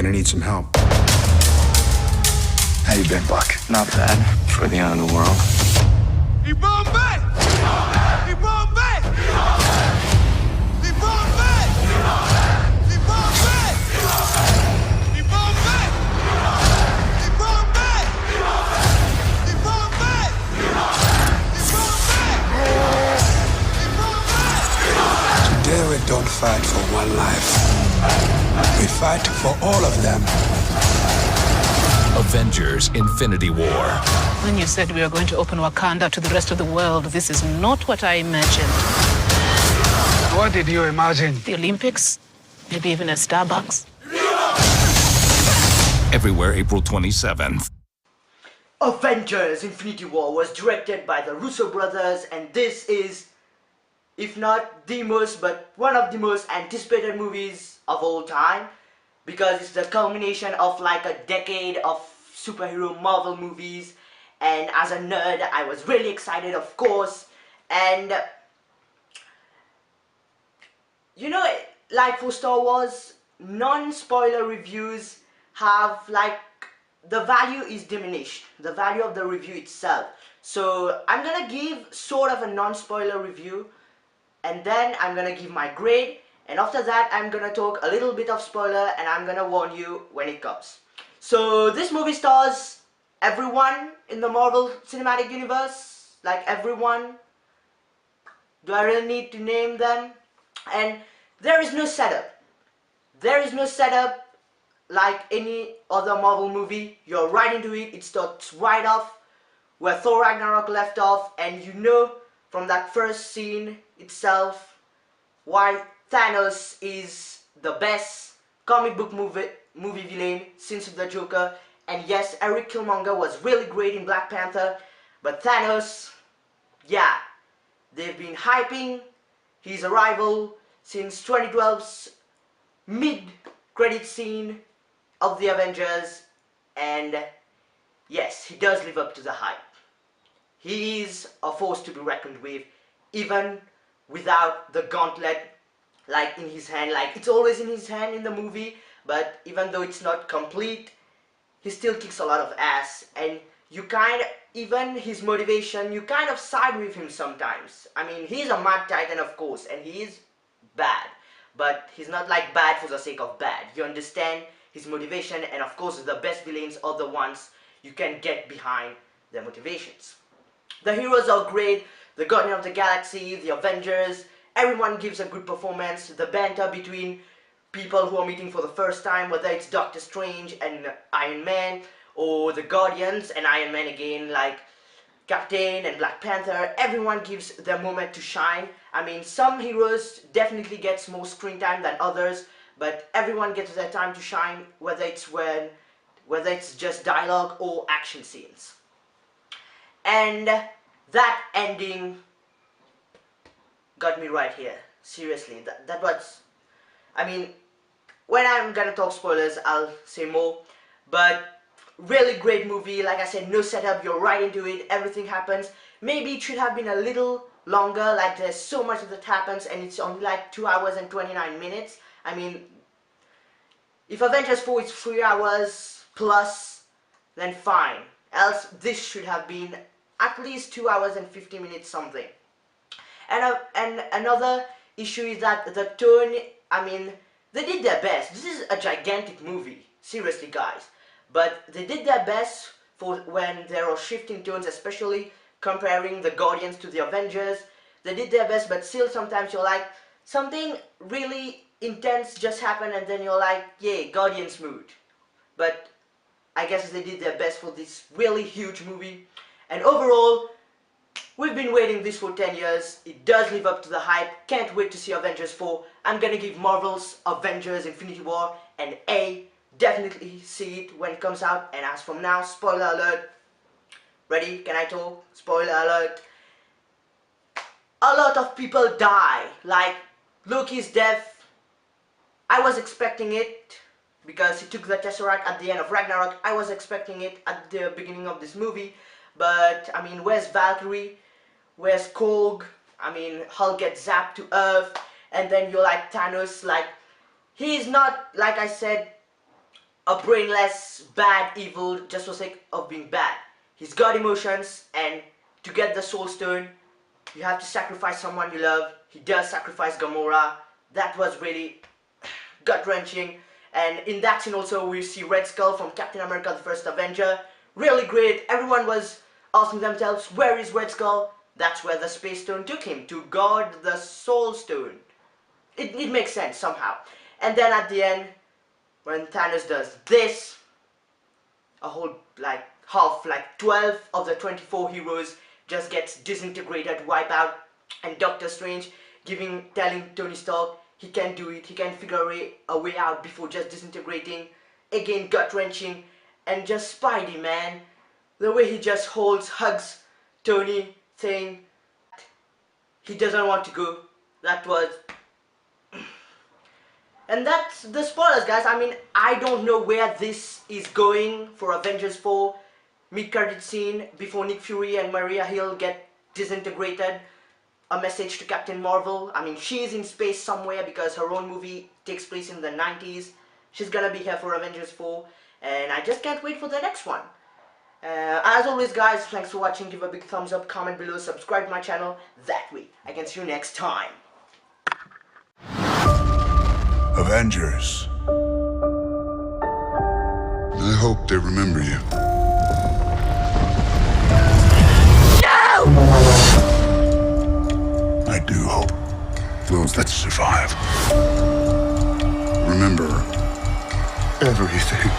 gonna need some help. How you been, Buck? Not bad for the end of the world. He brought back! He brought back! He brought back! He brought back! He brought back! He brought back! He brought back! He brought back! He brought back! Today we don't fight for one life. We fight for all of them. Avengers Infinity War. When you said we were going to open Wakanda to the rest of the world, this is not what I imagined. What did you imagine? The Olympics? Maybe even a Starbucks? Everywhere April 27th. Avengers Infinity War was directed by the Russo brothers, and this is, if not the most, but one of the most anticipated movies of all time, because it's the culmination of like a decade of superhero Marvel movies. And as a nerd, I was really excited, of course. And you know, like for Star Wars, non-spoiler reviews have like, the value is diminished, the value of the review itself. So I'm gonna give sort of a non-spoiler review, and then I'm gonna give my grade, and after that I'm gonna talk a little bit of spoiler, and I'm gonna warn you when it comes. So this movie stars everyone in the Marvel Cinematic Universe, like everyone. Do I really need to name them? And there is no setup. There is no setup like any other Marvel movie. You're right into it. It starts right off where Thor Ragnarok left off, and you know from that first scene itself why Thanos is the best comic book movie villain since the Joker. And yes, Eric Killmonger was really great in Black Panther, but Thanos, yeah, they've been hyping his arrival since 2012's mid-credit scene of the Avengers, and yes, he does live up to the hype. He is a force to be reckoned with, even without the gauntlet like in his hand. Like, it's always in his hand in the movie, but even though it's not complete, he still kicks a lot of ass. And you kind of, even his motivation, you kind of side with him sometimes. I mean, he's a mad titan, of course, and he is bad, but he's not like bad for the sake of bad. You understand his motivation, and of course the best villains are the ones you can get behind their motivations. The heroes are great, the Guardian of the Galaxy, the Avengers, everyone gives a good performance. The banter between people who are meeting for the first time, whether it's Doctor Strange and Iron Man, or the Guardians and Iron Man again, like Captain and Black Panther, everyone gives their moment to shine. I mean, some heroes definitely gets more screen time than others, but everyone gets their time to shine, whether it's just dialogue or action scenes. And that ending got me right here. Seriously, that was, I mean, when I'm gonna talk spoilers, I'll say more, but really great movie. Like I said, no setup, you're right into it, everything happens. Maybe it should have been a little longer, like there's so much that happens, and it's only like 2 hours and 29 minutes. I mean, if Avengers 4 is 3 hours plus, then fine. Else, this should have been at least 2 hours and 50 minutes something. And another issue is that the tone, I mean, they did their best. This is a gigantic movie, seriously guys. But they did their best for when there are shifting tones, especially comparing the Guardians to the Avengers. They did their best, but still sometimes you're like, something really intense just happened, and then you're like, yay, Guardians mood. But I guess they did their best for this really huge movie. And overall, we've been waiting this for 10 years. It does live up to the hype. Can't wait to see Avengers 4. I'm gonna give Marvel's Avengers Infinity War an A. Definitely see it when it comes out. And as from now, spoiler alert. Ready? Can I talk? Spoiler alert. A lot of people die. Like, Loki's death, I was expecting it because he took the Tesseract at the end of Ragnarok. I was expecting it at the beginning of this movie. But, I mean, where's Valkyrie? Where's Korg? I mean, Hulk gets zapped to Earth. And then you're like, Thanos, like, he's not, like I said, a brainless, bad, evil, just for the sake of being bad. He's got emotions, and to get the Soul Stone, you have to sacrifice someone you love. He does sacrifice Gamora. That was really gut-wrenching. And in that scene also, we see Red Skull from Captain America, the First Avenger. Really great. Everyone was asking themselves, where is Red Skull? That's where the Space Stone took him, to guard the Soul Stone. It makes sense somehow. And then at the end, when Thanos does this, a whole, like, half, like 12 of the 24 heroes just gets disintegrated, wipe out, and Doctor Strange telling Tony Stark he can do it, he can figure a way out before just disintegrating. Again, gut-wrenching. And just Spidey, man, the way he just hugs Tony, saying he doesn't want to go. That was... And that's the spoilers, guys. I mean, I don't know where this is going for Avengers 4. Mid-credit scene before Nick Fury and Maria Hill get disintegrated. A message to Captain Marvel. I mean, she's in space somewhere because her own movie takes place in the 90s. She's gonna be here for Avengers 4. And I just can't wait for the next one. As always, guys, thanks for watching. Give a big thumbs up, comment below, subscribe to my channel. That way, I can see you next time. Avengers. I hope they remember you. I do hope those that survive remember everything.